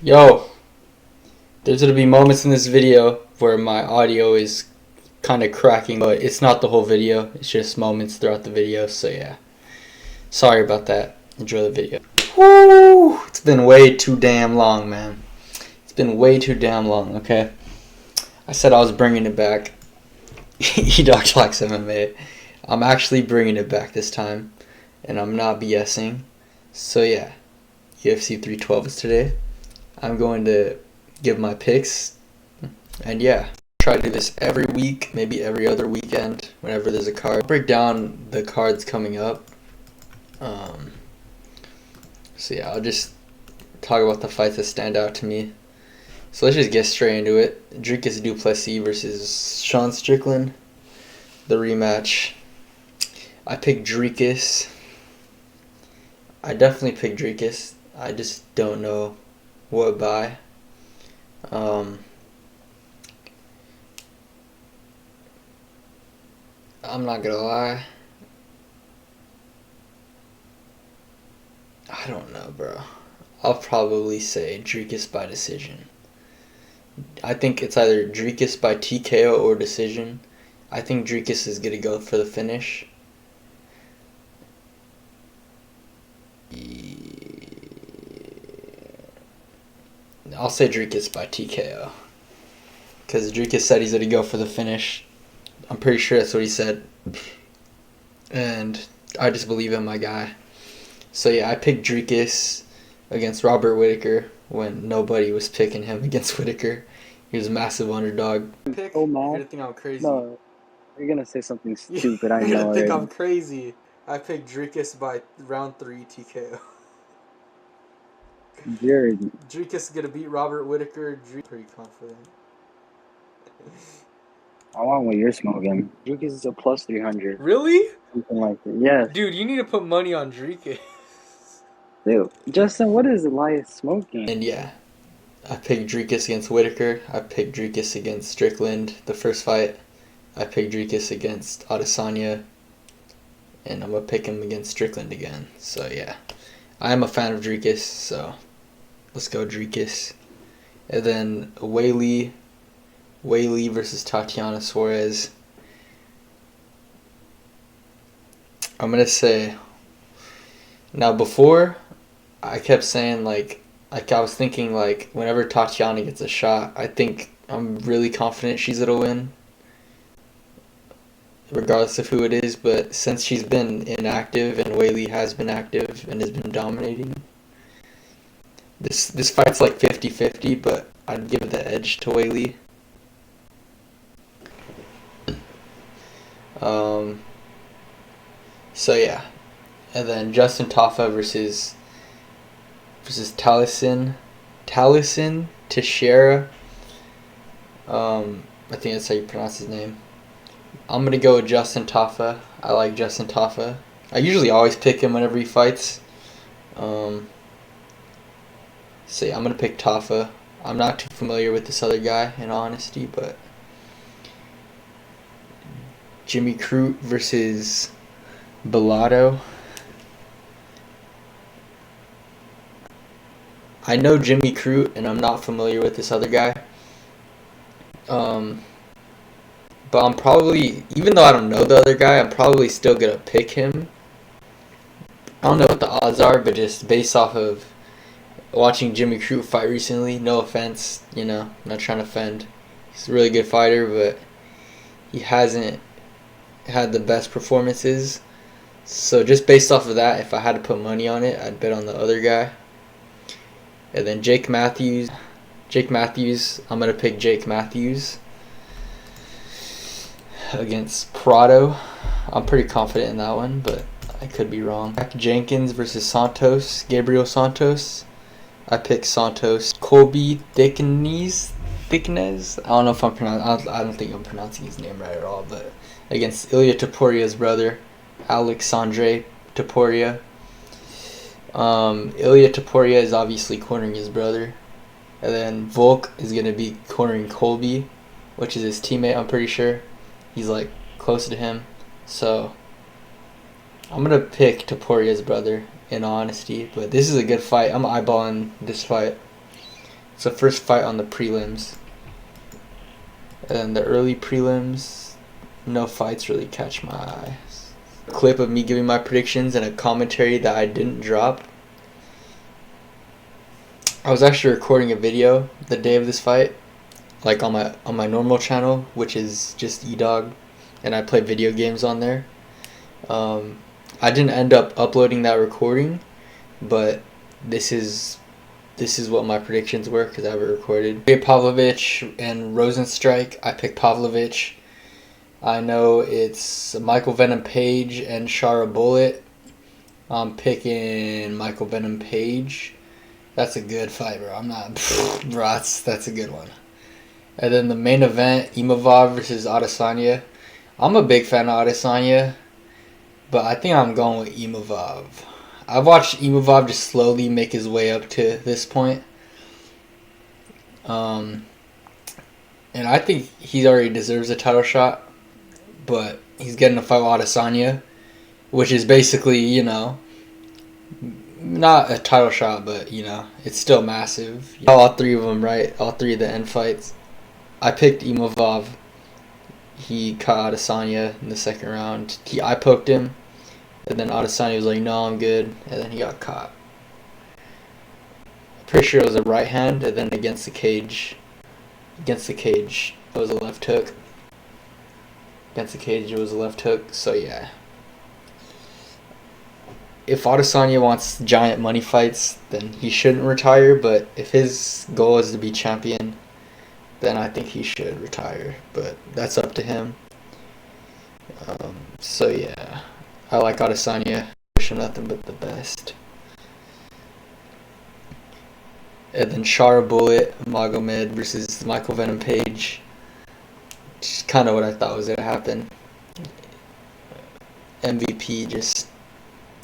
Yo, there's gonna be moments in this video where my audio is kind of cracking, but it's not the whole video. It's just moments throughout the video. So yeah, sorry about that. Enjoy the video. Woo! It's been way too damn long, man. It's been way too damn long. Okay, I said I was bringing it back. Edawg likes MMA. I'm actually bringing it back this time, and I'm not BSing. So yeah, UFC 312 is today. I'm going to give my picks, and yeah, try to do this every week, maybe every other weekend, whenever there's a card. I'll break down the cards coming up. So yeah, I'll just talk about the fights that stand out to me. So let's just get straight into it. Dricus du Plessis versus Sean Strickland, the rematch. I picked Dricus. I definitely picked Dricus. I just don't know what by. I'm not gonna lie. I don't know, bro. I'll probably say Dricus by decision. I think it's either Dricus by TKO or decision. I think Dricus is gonna go for the finish. I'll say Dricus by TKO. Because Dricus said he's going to go for the finish. I'm pretty sure that's what he said. And I just believe in my guy. So yeah, I picked Dricus against Robert Whittaker when nobody was picking him against Whittaker. He was a massive underdog. Oh man. You're going to think I'm crazy. No, you're gonna say something stupid. I You're know. going to think already. I'm crazy. I picked Dricus by round 3 TKO. Jared, Dricus is going to beat Robert Whittaker. Pretty confident. I want what you're smoking. Dricus is a plus 300. Really? Something like that. Yes. Dude, you need to put money on Dricus. Dude, Justin, what is Elias smoking? And yeah, I picked Dricus against Whittaker. I picked Dricus against Strickland the first fight. I picked Dricus against Adesanya. And I'm going to pick him against Strickland again. So yeah, I am a fan of Dricus, so let's go Dricus. And then Weili versus Tatiana Suarez. I'm going to say, now before, I kept saying like I was thinking like whenever Tatiana gets a shot, I'm really confident she's going to win, regardless of who it is. But since she's been inactive and Weili has been active and has been dominating, this fight's like 50-50, but I'd give the edge to Weili. So yeah, and then Justin Tafa versus Taliesin Teixeira. I think that's how you pronounce his name. I'm gonna go with Justin Tafa. I like Justin Tafa. I usually always pick him whenever he fights. So yeah, I'm gonna pick Tafa. I'm not too familiar with this other guy, in honesty, but Jimmy Crute versus Bellato. I know Jimmy Crute, and I'm not familiar with this other guy. But I'm probably, even though I don't know the other guy, I'm probably still gonna pick him. I don't know what the odds are, but just based off of watching Jimmy Crute fight recently, no offense, I'm not trying to offend. He's a really good fighter, but he hasn't had the best performances. So just based off of that, if I had to put money on it, I'd bet on the other guy. And then Jake Matthews, I'm going to pick Jake Matthews against Prado. I'm pretty confident in that one, but I could be wrong. Jenkins versus Gabriel Santos. I picked Santos. Colby Thickness. I don't know if I'm pronouncing. I don't think I'm pronouncing his name right at all. But against Ilya Toporia's brother, Alexandre Topuria. Ilya Topuria is obviously cornering his brother, and then Volk is gonna be cornering Colby, which is his teammate. I'm pretty sure he's like close to him. So I'm gonna pick Topuria's brother, in honesty, but this is a good fight. I'm eyeballing this fight. It's the first fight on the prelims. And the early prelims, no fights really catch my eye. A clip of me giving my predictions and a commentary that I didn't drop. I was actually recording a video the day of this fight, like on my normal channel, which is just Edawg, and I play video games on there. I didn't end up uploading that recording, but this is what my predictions were because I have it recorded. Pavlovich and Rosenstrike. I picked Pavlovich. I know it's Michael Venom Page and Shara Bullet. I'm picking Michael Venom Page. That's a good fight, bro. I'm not... bro, that's a good one. And then the main event, Imavov versus Adesanya. I'm a big fan of Adesanya, but I think I'm going with Imavov. I've watched Imavov just slowly make his way up to this point. And I think he already deserves a title shot, but he's getting a fight with Adesanya, which is basically, you know, not a title shot, but, you know, it's still massive. All three of them, right? All three of the end fights. I picked Imavov. He caught Adesanya in the second round. I poked him, and then Adesanya was like, no, I'm good, and then he got caught. I'm pretty sure it was a right hand, and then against the cage, it was a left hook. Against the cage, it was a left hook, so yeah. If Adesanya wants giant money fights, then he shouldn't retire, but if his goal is to be champion, then I think he should retire, but that's up to him. So yeah, I like Adesanya. Wish him nothing but the best. And then Shara Bullet Magomed versus Michael Venom Page. Just kind of what I thought was going to happen. MVP, just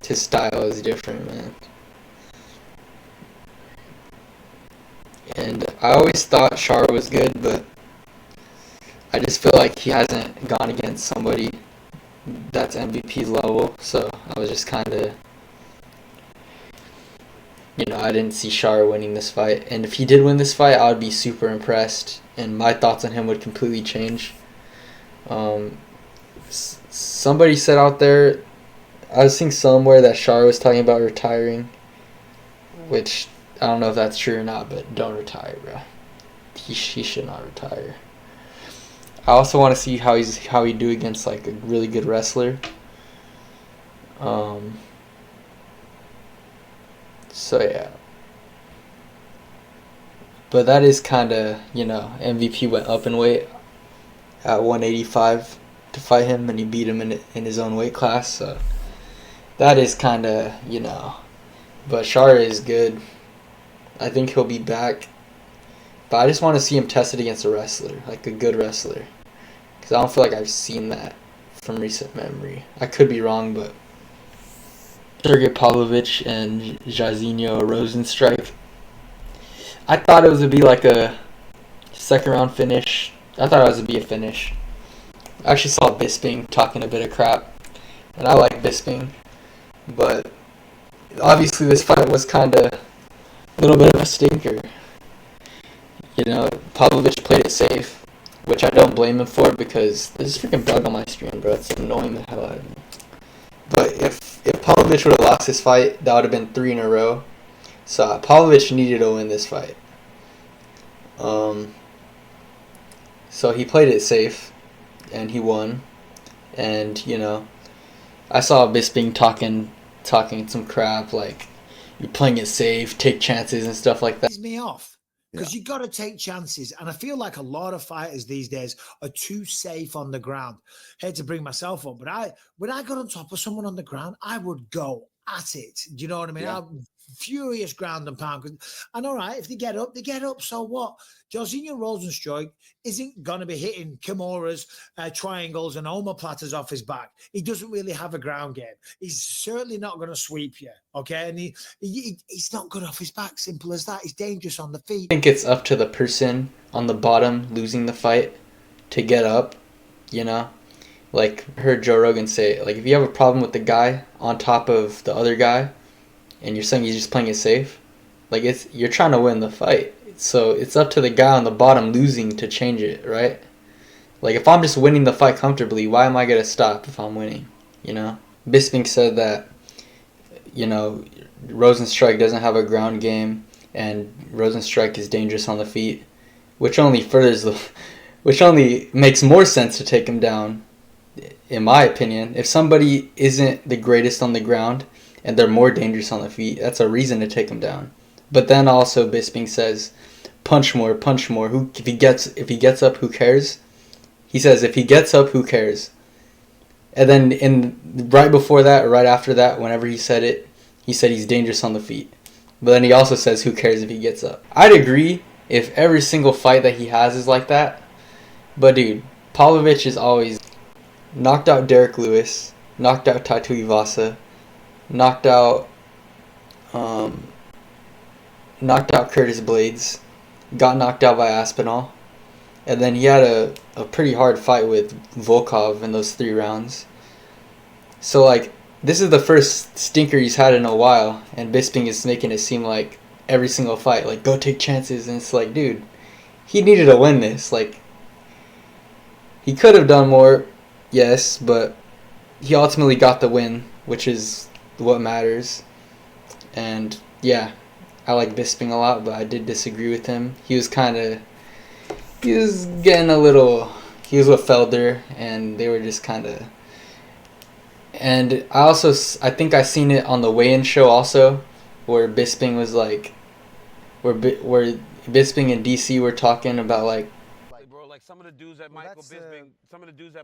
his style is different, man. And I always thought Shara was good, but I just feel like he hasn't gone against somebody that's MVP's level. So I was just kind of, you know, I didn't see Shara winning this fight. And if he did win this fight, I would be super impressed, and my thoughts on him would completely change. Somebody said out there, I was seeing somewhere that Shara was talking about retiring, which I don't know if that's true or not, but don't retire, bro. He should not retire. I also want to see how he do against like a really good wrestler. So yeah. But that is kind of, you know, MVP went up in weight at 185 to fight him, and he beat him in his own weight class. So that is kind of, you know. But Shara is good. I think he'll be back. But I just want to see him tested against a wrestler, like a good wrestler. Because I don't feel like I've seen that from recent memory. I could be wrong, but Sergey Pavlovich and Jairzinho Rosenstrike. I thought it was going to be like a second round finish. I thought it was going to be a finish. I actually saw Bisping talking a bit of crap, and I like Bisping. But obviously this fight was kind of a little bit of a stinker. You know, Pavlovich played it safe, which I don't blame him for, because there's a freaking bug on my screen, bro. It's annoying the hell out of me. But if Pavlovich would have lost this fight, that would have been 3 in a row. So Pavlovich needed to win this fight. So he played it safe, and he won. And, you know, I saw Bisping talking some crap, like, you're playing it safe, take chances and stuff like that. Pisses me off, because you got to take chances. And I feel like a lot of fighters these days are too safe on the ground. Hate to bring myself up, but when I got on top of someone on the ground, I would go at it. Do you know what I mean? Yeah. I'm furious ground and pound. And all right, if they get up, they get up. So what? Jairzinho Rosenstrike isn't going to be hitting Kimuras, triangles and omoplatas off his back. He doesn't really have a ground game. He's certainly not going to sweep you, okay? And he's not good off his back, simple as that. He's dangerous on the feet. I think it's up to the person on the bottom losing the fight to get up, you know? Like, I heard Joe Rogan say, like, if you have a problem with the guy on top of the other guy, and you're saying he's just playing it safe, like, you're trying to win the fight. So it's up to the guy on the bottom losing to change it, right? Like, if I'm just winning the fight comfortably, why am I going to stop if I'm winning, you know? Bisping said that, you know, Rosenstrike doesn't have a ground game, and Rosenstrike is dangerous on the feet, which only makes more sense to take him down, in my opinion. If somebody isn't the greatest on the ground and they're more dangerous on the feet, that's a reason to take him down. But then also Bisping says, punch more. If he gets up, who cares? He says, if he gets up, who cares? And then right before that, or right after that, whenever he said it, he said he's dangerous on the feet. But then he also says, who cares if he gets up? I'd agree if every single fight that he has is like that. But dude, Pavlovich is always knocked out Derek Lewis, knocked out Taito Ivasa, knocked out Curtis Blades, got knocked out by Aspinall, and then he had a pretty hard fight with Volkov in those 3 rounds. So, like, this is the first stinker he's had in a while, and Bisping is making it seem like every single fight, like, go take chances, and it's like, dude, he needed to win this. Like, he could have done more, yes, but he ultimately got the win, which is what matters. And, yeah, I like Bisping a lot, but I did disagree with him. He was getting a little, he was with Felder, and they were just kind of, and I think I seen it on the weigh-in show also, where Bisping was like, where Bisping and DC were talking about like, bro, like some of the dudes that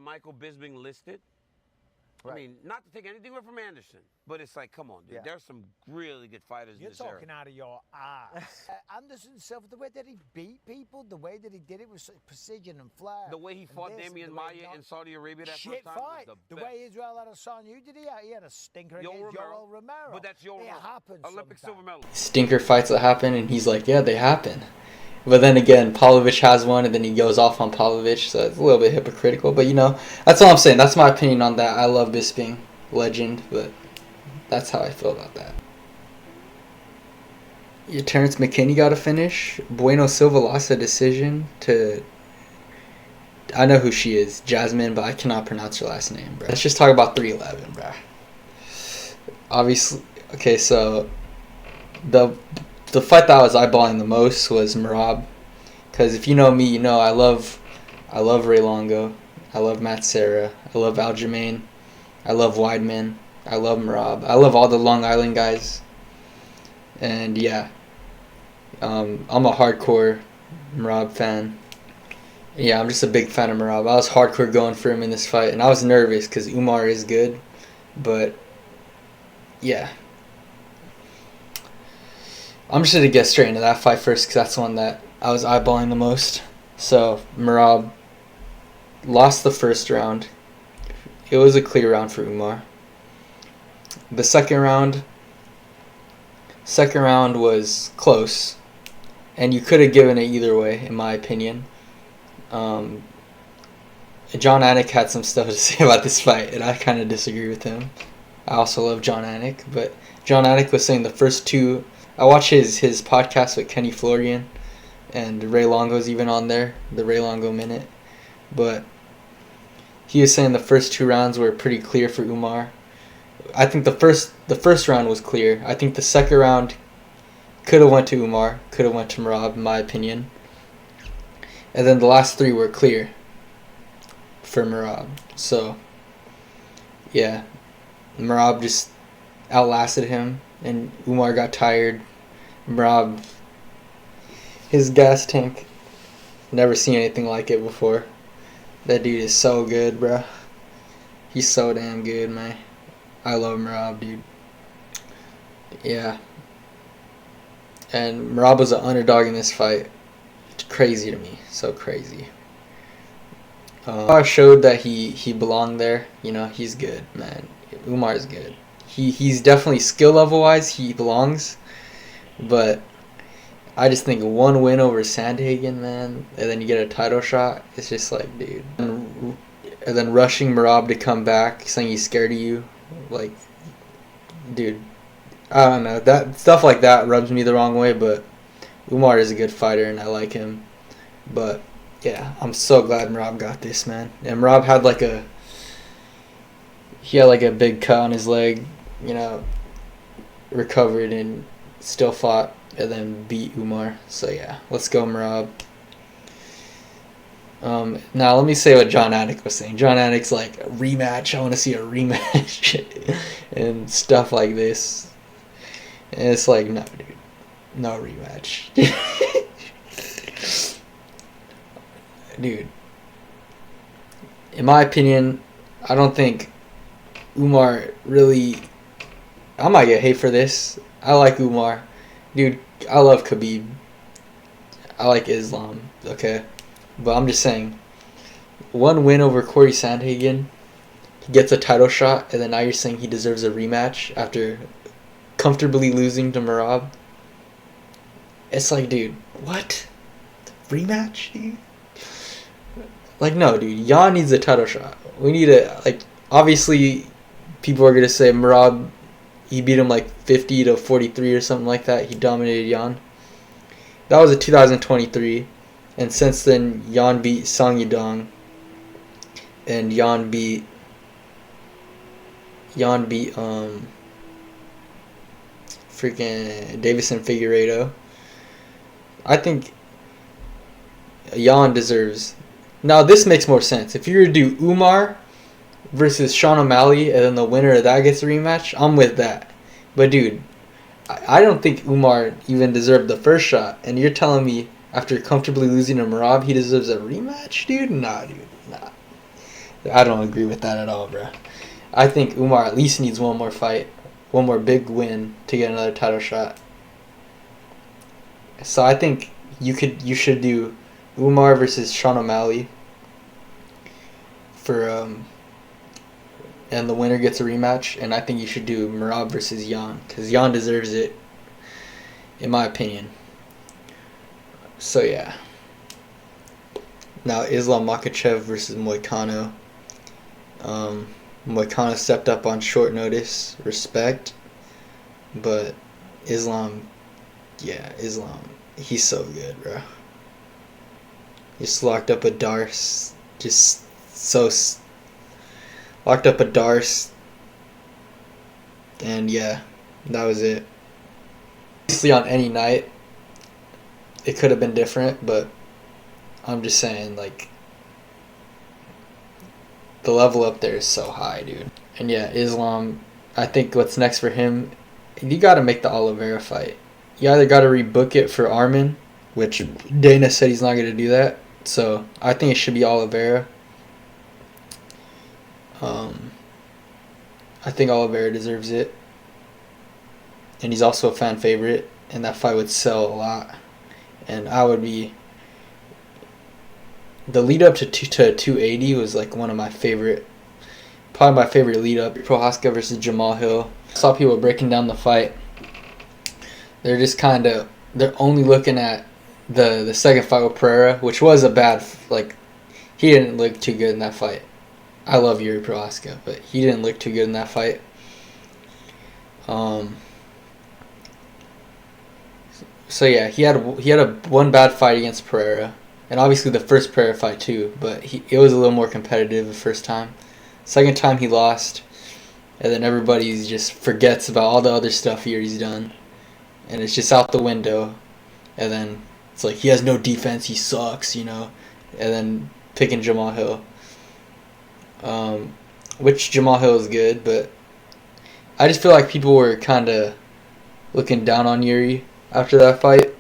Michael Bisping listed. Right. I mean, not to take anything away from Anderson, but it's like, come on, dude. Yeah. There's some really good fighters in You're this era. talking out of your ass. Anderson himself, the way that he beat people, the way that he did it with such precision and flair. The way he fought Damian Maia in Saudi Arabia that shit first time fight. was The best. way Israel Adesanya did he had a stinker against Yoel Romero. But that's Yoel It Romero. happens Olympic sometimes. silver medal. stinker fights that happen, and he's like, yeah, they happen. But then again, Pavlovich has one, and then he goes off on Pavlovich, so it's a little bit hypocritical. But, you know, that's all I'm saying. That's my opinion on that. I love Bisping, legend, but that's how I feel about that. Yeah, Terrence McKinney got a finish. Bueno Silva lost a decision to, I know who she is, Jasmine, but I cannot pronounce her last name, bro. Let's just talk about 311, bro. Obviously, okay, so the fight that I was eyeballing the most was Merab, because if you know me, you know I love Ray Longo, I love Matt Serra, I love Aljamain, I love Weidman, I love Merab, I love all the Long Island guys, and yeah, I'm a hardcore Merab fan. Yeah, I'm just a big fan of Merab. I was hardcore going for him in this fight, and I was nervous because Umar is good, but yeah. I'm just going to get straight into that fight first because that's the one that I was eyeballing the most. So, Merab lost the first round. It was a clear round for Umar. The second round was close, and you could have given it either way, in my opinion. John Anik had some stuff to say about this fight, and I kind of disagree with him. I also love John Anik, but John Anik was saying the first two. I watch his podcast with Kenny Florian, and Ray Longo's even on there, the Ray Longo Minute. But he was saying the first 2 rounds were pretty clear for Umar. I think the first round was clear. I think the second round could have went to Umar, could have went to Merab, in my opinion. And then the last 3 were clear for Merab. So, yeah, Merab just outlasted him, and Umar got tired. Merab, his gas tank, never seen anything like it before. That dude is so good, bro. He's so damn good, man. I love Merab, dude. Yeah. And Merab was an underdog in this fight. It's crazy to me. So crazy. Umar showed that he belonged there. You know, he's good, man. Umar's good. He's definitely skill level wise, he belongs. But I just think one win over Sandhagen, man, and then you get a title shot, it's just like, dude. And then rushing Merab to come back, saying he's scared of you. Like, dude, I don't know. That stuff like that rubs me the wrong way, but Umar is a good fighter, and I like him. But yeah, I'm so glad Merab got this, man. And Merab had like a big cut on his leg, you know, recovered and still fought and then beat Umar. So yeah, let's go Merab. Now let me say what John Anik was saying. John Anik's like, a rematch, I want to see a rematch and stuff like this. And it's like, no, dude, no rematch. Dude, in my opinion, I don't think Umar really... I might get hate for this. I like Umar. Dude, I love Khabib. I like Islam, okay? But I'm just saying, one win over Corey Sandhagen, he gets a title shot, and then now you're saying he deserves a rematch after comfortably losing to Merab? It's like, dude, what? Rematch, dude? Like, no, dude, Jan needs a title shot. We need a, like, obviously, people are going to say Merab, he beat him like 50 to 43 or something like that. He dominated Jan. That was a 2023. And since then, Jan beat Sang Yadong. And Jan beat freaking Davison Figueiredo. I think Jan deserves... Now, this makes more sense. If you were to do Umar versus Sean O'Malley and then the winner of that gets a rematch, I'm with that. But, dude, I don't think Umar even deserved the first shot. And you're telling me after comfortably losing to Merab, he deserves a rematch, dude? Nah, dude. Nah. I don't agree with that at all, bro. I think Umar at least needs one more fight, one more big win to get another title shot. So I think you should do Umar versus Sean O'Malley for and the winner gets a rematch. And I think you should do Merab versus Jan, because Jan deserves it, in my opinion. So yeah. Now Islam Makhachev versus Moicano. Moicano stepped up on short notice, respect, but Islam, he's so good, bro. Just locked up a Darce, locked up a Darce, and yeah, that was it. Obviously on any night, it could have been different, but I'm just saying, like, the level up there is so high, dude. And yeah, Islam, I think what's next for him, you got to make the Oliveira fight. You either got to rebook it for Armin, which Dana said he's not going to do that. So I think it should be Oliveira. I think Oliveira deserves it. And he's also a fan favorite, and that fight would sell a lot. And I would be... The lead up to 280 was like one of my favorite, probably my favorite lead up. Prohaska versus Jamal Hill. I saw people breaking down the fight. They're just kind of, they're only looking at the second fight with Pereira, which was a bad, like, he didn't look too good in that fight. I love Yuri Prohaska, but he didn't look too good in that fight. So yeah, he had one bad fight against Pereira. And obviously the first Pereira fight too, but it was a little more competitive the first time. Second time he lost, and then everybody just forgets about all the other stuff he's done. And it's just out the window. And then it's like, he has no defense, he sucks, you know. And then picking Jamal Hill. Which Jamal Hill is good, but I just feel like people were kind of looking down on Yuri after that fight.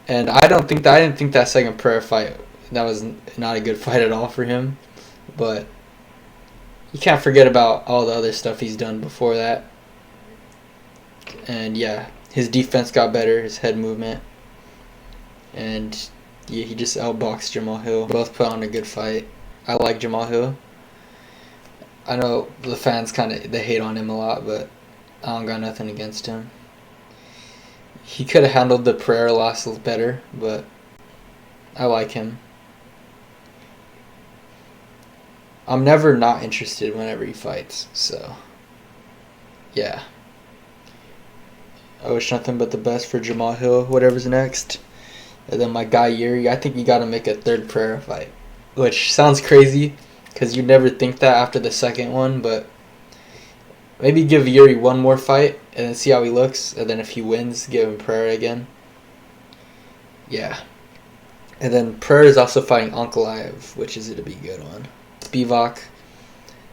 And I didn't think that second Pereira fight, that was not a good fight at all for him. But you can't forget about all the other stuff he's done before that. And yeah, his defense got better, his head movement. And yeah, he just outboxed Jamal Hill. Both put on a good fight. I like Jamal Hill. I know the fans they hate on him a lot, but I don't got nothing against him. He could have handled the Pereira loss better, but I like him. I'm never not interested whenever he fights, so yeah. I wish nothing but the best for Jamal Hill, whatever's next. And then my guy Yuri, I think you got to make a third Pereira fight. Which sounds crazy, because you never think that after the second one, but maybe give Yuri one more fight, and then see how he looks, and then if he wins, give him Pereira again. Yeah. And then Pereira is also fighting Ankalaev, which is going to be a good one. Spivak.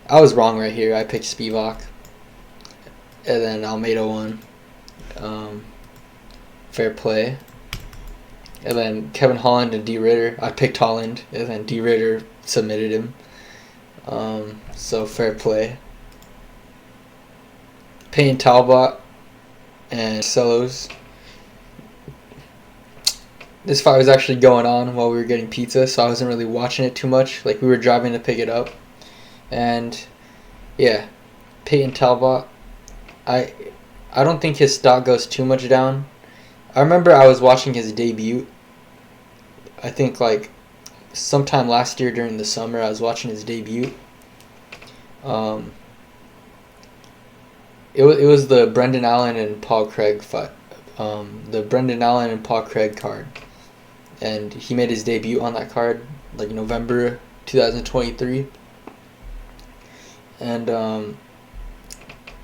I was wrong right here. I picked Spivak. And then Almeida won. Fair play. And then Kevin Holland and D. Ritter. I picked Holland, and then D. Ritter submitted him. So fair play. Payne Talbot and Celos. This fight was actually going on while we were getting pizza, so I wasn't really watching it too much. Like, we were driving to pick it up. And, yeah, Payne Talbot. I don't think his stock goes too much down. I remember I was watching his debut. I think, like, sometime last year during the summer, I was watching his debut. It was the Brendan Allen and Paul Craig fight. The Brendan Allen and Paul Craig card. And he made his debut on that card, like November 2023. And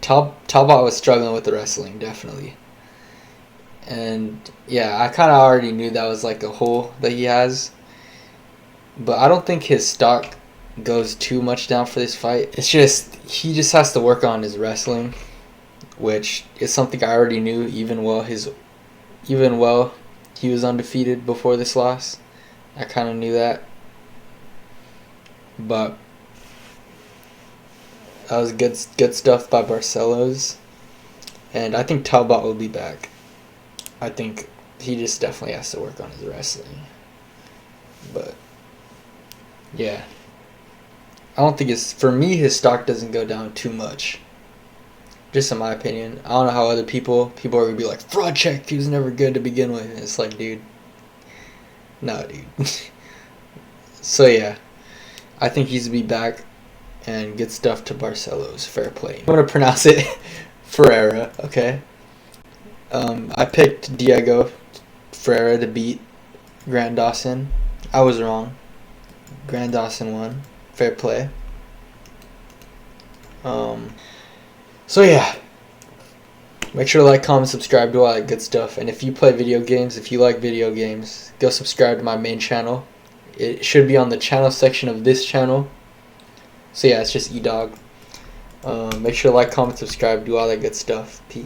Talbot was struggling with the wrestling, definitely. And yeah, I kind of already knew that was like a hole that he has. But I don't think his stock goes too much down for this fight. It's just, he just has to work on his wrestling, which is something I already knew even while he was undefeated before this loss. I kind of knew that. But that was good stuff by Barcelos. And I think Talbot will be back. I think he just definitely has to work on his wrestling. But yeah, I don't think for me, his stock doesn't go down too much. Just in my opinion. I don't know how other people are going to be like, fraud check, he was never good to begin with. And it's like, dude. No, dude. So yeah, I think he's to be back. And good stuff to Barcelos. Fair play. I'm going to pronounce it Ferreira, okay? I picked Diego Ferreira to beat Grant Dawson. I was wrong. Grant Dawson won. Fair play. So yeah, make sure to like, comment, subscribe, do all that good stuff. And if you play video games, if you like video games, go subscribe to my main channel. It should be on the channel section of this channel. So yeah, it's just Edawg. Make sure to like, comment, subscribe, do all that good stuff. Peace.